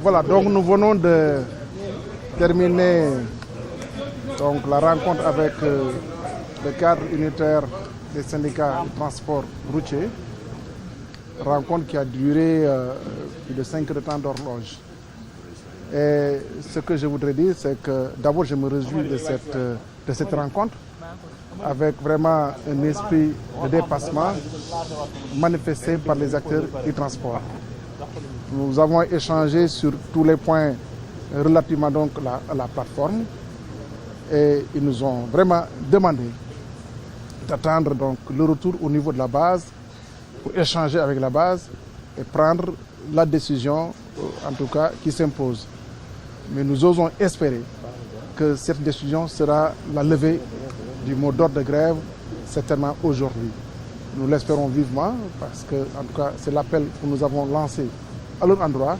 Voilà, donc nous venons de terminer donc, la rencontre avec le cadre unitaire des syndicats de transport routier. Rencontre qui a duré plus de 5 heures de temps d'horloge. Et ce que je voudrais dire, c'est que d'abord je me réjouis de cette rencontre avec vraiment un esprit de dépassement manifesté par les acteurs du transport. Nous avons échangé sur tous les points relativement donc à la plateforme et ils nous ont vraiment demandé d'attendre donc le retour au niveau de la base pour échanger avec la base et prendre la décision en tout cas qui s'impose. Mais nous osons espérer que cette décision sera la levée du mot d'ordre de grève certainement aujourd'hui. Nous l'espérons vivement parce que en tout cas c'est l'appel que nous avons lancé à leur endroit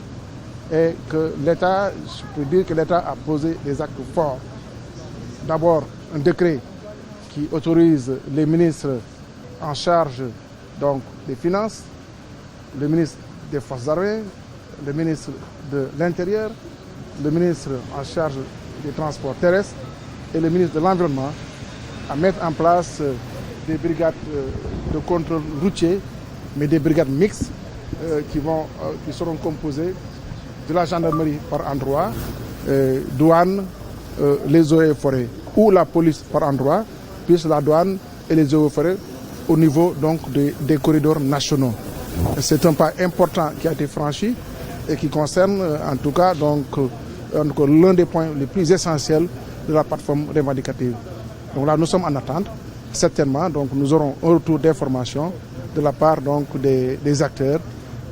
et que l'État, je peux dire que l'État a posé des actes forts. D'abord un décret qui autorise les ministres en charge donc des Finances, le ministre des Forces armées, le ministre de l'Intérieur, le ministre en charge des transports terrestres et le ministre de l'Environnement à mettre en place des brigades de contrôle routier, mais des brigades mixtes qui seront composées de la gendarmerie par endroit, douane, les eaux et forêts, ou la police par endroit, puis la douane et les eaux et forêts au niveau donc des corridors nationaux. C'est un pas important qui a été franchi et qui concerne en tout cas donc l'un des points les plus essentiels de la plateforme revendicative. Donc là, nous sommes en attente. Certainement, donc nous aurons un retour d'information de la part donc des acteurs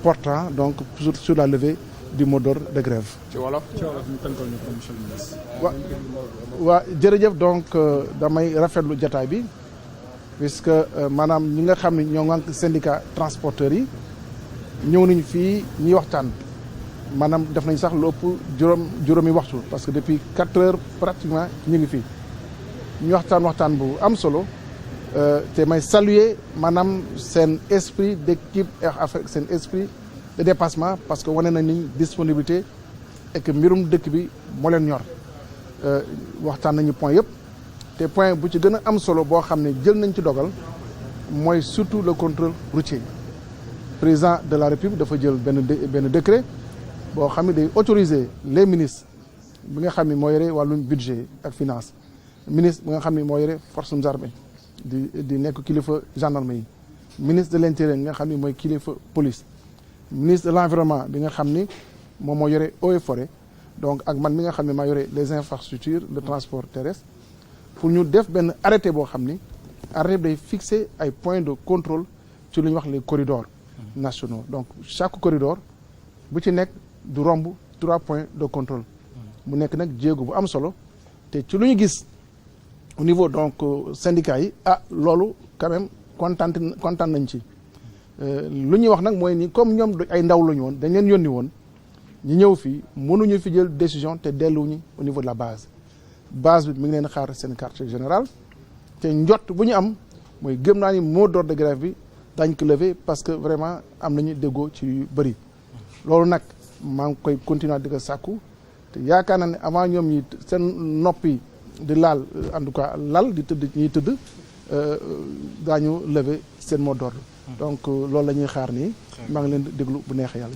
portant donc sur la levée du mot d'ordre de grève. ci wolof ñu tënkal ñu ko monsieur le ministre. waa jërëjëf donc damay rafetlu jataay bi puisque maanaam ñi nga xam ne ñoo ngank syndicat transporteurs yi ñëw nañu fii ñuy waxtaan maanaam def nañ sax lu ëpp juróomi waxtu parce que depuis 4 heures pratiquement ñu ngi fii ñu waxtaan bu am solo te may saluer maanaam seen esprit d'équipe avec seen esprit de dépassement parce que wane nañ ni disponibilité et que mbirum dëkk bi moo leen ñor waxtaan nañu point yëpp te point bu ci gën a am solo boo xam ne jël nañ ci dogal mooy surtout le contrôle routier. Président de la République dafa jël benn décret boo xam ne day autoriser les ministres bi nga xam ne moo yore wàllum budget ak finance ministre bi nga xam ne moo yore forces armées di nekk kilifa gendarmerie ministre de l'intérieur bi nga xam ne mooy kilifa police ministre de l'environnement bi nga xam ni moom moo yore eaux et forêt donc ak man mi nga xam ne maa yore les infrastructures de transport terrestre pour ñu def benn arrêté boo xam ni arrêté day fixer ay points de contrôle ci lu ñuy wax les corridors nationaux donc chaque corridor bu ci nekk du romb 3 points de contrôle mu nekk nag jéego bu am solo te ci lu ñu gis au niveau donc syndicat yi loolu quand même kontaan nañ ci lu ñuy wax nag mooy ni comme ñoom ay ndaw la ñu woon dañ leen yónni woon ñu ñëw fii mënuñu fi jël décision te delluwuñu au niveau de la base bi mi ngi leen xaar seen quartier général te njot bu ñu am mooy gëm naa ni mot d'ordre de grève bi dañ ko lever parce que vraiment am nañu déggoo ci yu bëri loolu nag maa ngi koy continuer di ko sàkku te yaakaar naa ne avant ñoom ñi seen noppi di laal en tout cas lal di tëdd ñuy tëdd daañu lever seen mot d'ordre donc loolu la ñuy xaar nii maa ngi leen di déglu bu neexee yàlla